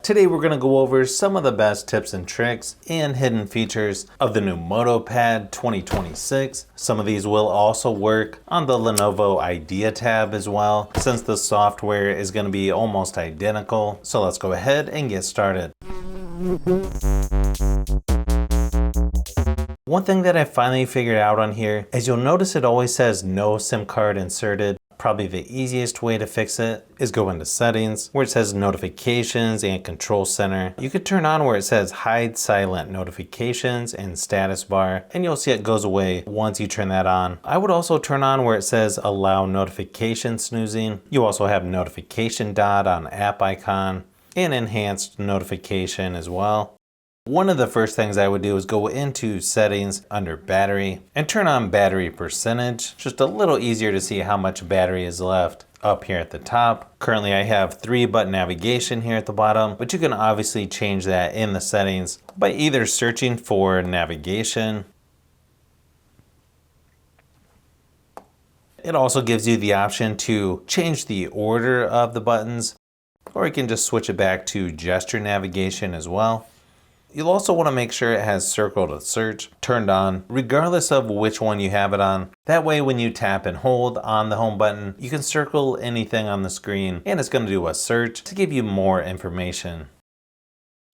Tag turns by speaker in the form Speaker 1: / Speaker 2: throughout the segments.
Speaker 1: Today we're going to go over some of the best tips and tricks and hidden features of the new MotoPad 2026. Some of these will also work on the Lenovo Idea tab as well, since the software is going to be almost identical. So let's go ahead and get started. One thing that I finally figured out on here is you'll notice it always says no SIM card inserted. Probably the easiest way to fix it is go into settings where it says notifications and control center. You could turn on where it says hide silent notifications and status bar, and you'll see it goes away once you turn that on. I would also turn on where it says allow notification snoozing. You also have notification dot on app icon and enhanced notification as well. One of the first things I would do is go into settings under battery and turn on battery percentage. Just a little easier to see how much battery is left up here at the top. Currently I have 3-button navigation here at the bottom, but you can obviously change that in the settings by either searching for navigation. It also gives you the option to change the order of the buttons, or you can just switch it back to gesture navigation as well. You'll also want to make sure it has circle to search turned on, regardless of which one you have it on. That way when you tap and hold on the home button, you can circle anything on the screen and it's going to do a search to give you more information.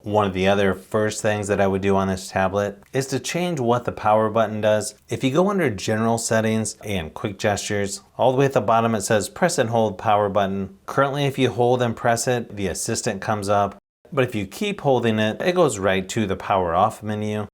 Speaker 1: One of the other first things that I would do on this tablet is to change what the power button does. If you go under general settings and quick gestures, all the way at the bottom it says press and hold power button. Currently if you hold and press it, the assistant comes up. But if you keep holding it, it goes right to the power off menu.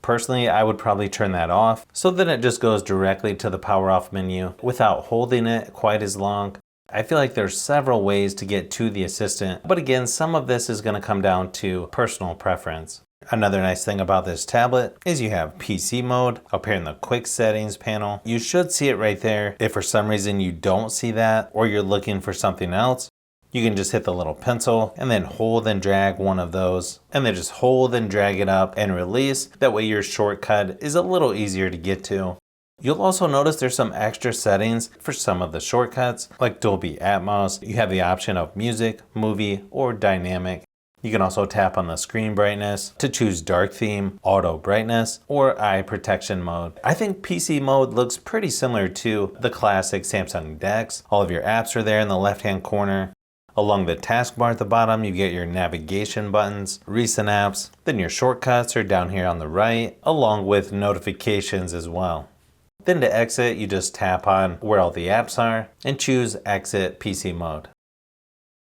Speaker 1: Personally, I would probably turn that off so that it just goes directly to the power off menu without holding it quite as long. I feel like there's several ways to get to the assistant, but again, some of this is going to come down to personal preference. Another nice thing about this tablet is you have PC mode up here in the quick settings panel. You should see it right there. If for some reason you don't see that or you're looking for something else, you can just hit the little pencil and then hold and drag one of those and then just hold and drag it up and release. That way your shortcut is a little easier to get to. You'll also notice there's some extra settings for some of the shortcuts like Dolby Atmos. You have the option of music, movie, or dynamic. You can also tap on the screen brightness to choose dark theme, auto brightness, or eye protection mode. I think PC mode looks pretty similar to the classic Samsung DeX. All of your apps are there in the left-hand corner. Along the taskbar at the bottom, you get your navigation buttons, recent apps, then your shortcuts are down here on the right, along with notifications as well. Then to exit, you just tap on where all the apps are and choose Exit PC Mode.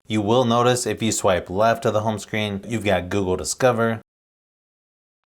Speaker 1: You will notice if you swipe left of the home screen, you've got Google Discover.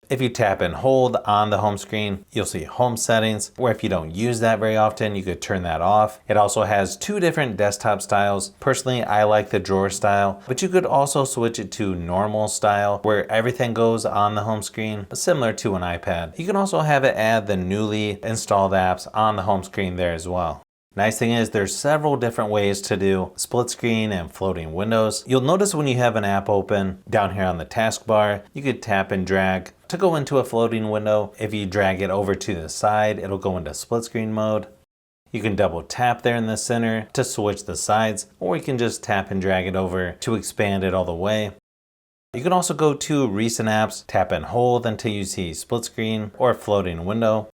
Speaker 1: If you tap and hold on the home screen, you'll see home settings, where if you don't use that very often, you could turn that off. It also has 2 different desktop styles. Personally, I like the drawer style, but you could also switch it to normal style, where everything goes on the home screen, similar to an iPad. You can also have it add the newly installed apps on the home screen there as well. Nice thing is there's several different ways to do split screen and floating windows. You'll notice when you have an app open down here on the taskbar, you could tap and drag to go into a floating window. If you drag it over to the side, it'll go into split screen mode. You can double tap there in the center to switch the sides, or you can just tap and drag it over to expand it all the way. You can also go to recent apps, tap and hold until you see split screen or floating window,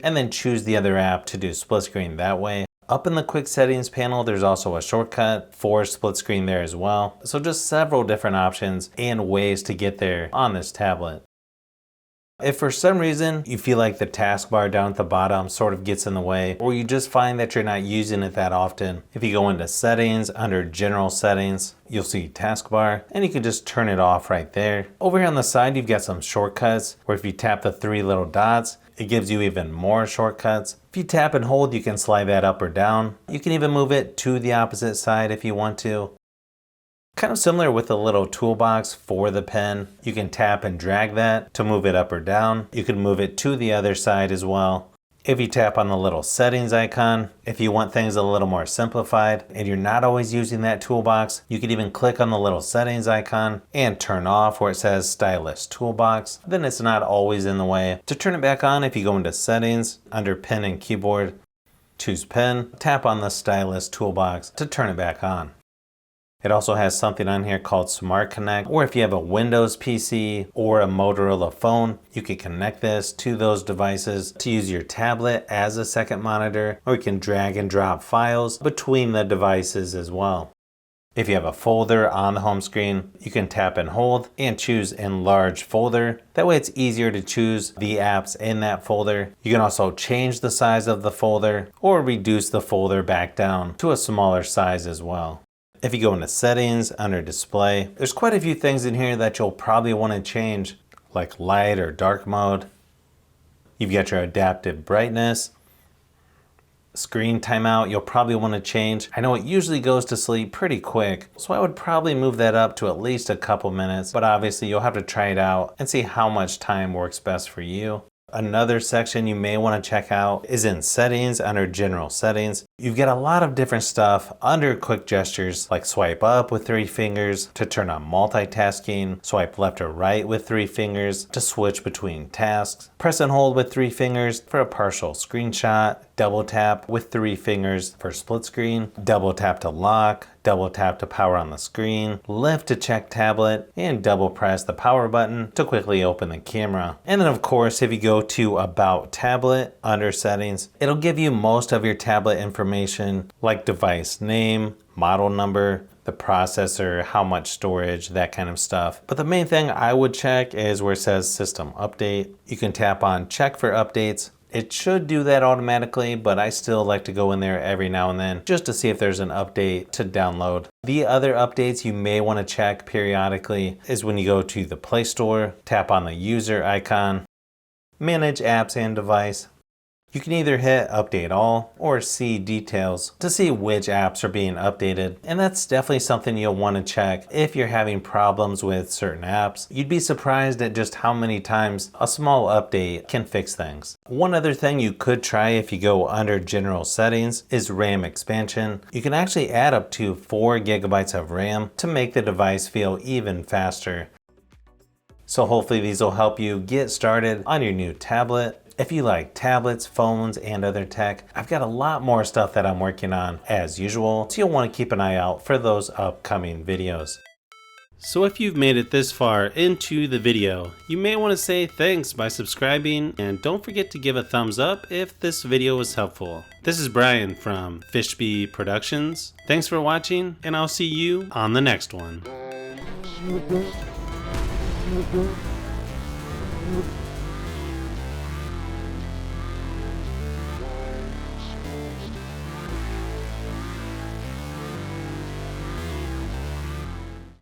Speaker 1: and then choose the other app to do split screen that way. Up in the quick settings panel, there's also a shortcut for split screen there as well. So just several different options and ways to get there on this tablet. If for some reason you feel like the taskbar down at the bottom sort of gets in the way, or you just find that you're not using it that often, if you go into settings, under general settings, you'll see taskbar and you can just turn it off right there. Over here on the side, you've got some shortcuts where if you tap the 3 little dots, it gives you even more shortcuts. If you tap and hold, you can slide that up or down. You can even move it to the opposite side if you want to. Kind of similar with the little toolbox for the pen. You can tap and drag that to move it up or down. You can move it to the other side as well. If you tap on the little settings icon, if you want things a little more simplified and you're not always using that toolbox, you can even click on the little settings icon and turn off where it says Stylus Toolbox. Then it's not always in the way. To turn it back on, if you go into settings, under pen and keyboard, choose pen, tap on the Stylus Toolbox to turn it back on. It also has something on here called Smart Connect, or if you have a Windows PC or a Motorola phone, you can connect this to those devices to use your tablet as a second monitor, or you can drag and drop files between the devices as well. If you have a folder on the home screen, you can tap and hold and choose Enlarge Folder. That way it's easier to choose the apps in that folder. You can also change the size of the folder or reduce the folder back down to a smaller size as well. If you go into Settings, under Display, there's quite a few things in here that you'll probably want to change, like light or dark mode. You've got your adaptive brightness. Screen timeout, you'll probably want to change. I know it usually goes to sleep pretty quick, so I would probably move that up to at least a couple minutes, but obviously you'll have to try it out and see how much time works best for you. Another section you may want to check out is in Settings, under General Settings. You've got a lot of different stuff under quick gestures, like swipe up with 3 fingers to turn on multitasking, swipe left or right with 3 fingers to switch between tasks, press and hold with 3 fingers for a partial screenshot, double tap with 3 fingers for split screen, double tap to lock, double tap to power on the screen, lift to check tablet, and double press the power button to quickly open the camera. And then of course, if you go to About Tablet under Settings, it'll give you most of your tablet information like device name, model number, the processor, how much storage, that kind of stuff. But the main thing I would check is where it says System Update. You can tap on Check for Updates. It should do that automatically, but I still like to go in there every now and then just to see if there's an update to download. The other updates you may want to check periodically is when you go to the Play Store, tap on the user icon, manage apps and device. You can either hit Update All or See Details to see which apps are being updated. And that's definitely something you'll want to check if you're having problems with certain apps. You'd be surprised at just how many times a small update can fix things. One other thing you could try if you go under General Settings is RAM expansion. You can actually add up to 4 gigabytes of RAM to make the device feel even faster. So hopefully these will help you get started on your new tablet. If you like tablets, phones, and other tech, I've got a lot more stuff that I'm working on as usual, so you'll want to keep an eye out for those upcoming videos. So if you've made it this far into the video, you may want to say thanks by subscribing, and don't forget to give a thumbs up if this video was helpful. This is Brian from Fishbee Productions. Thanks for watching, and I'll see you on the next one.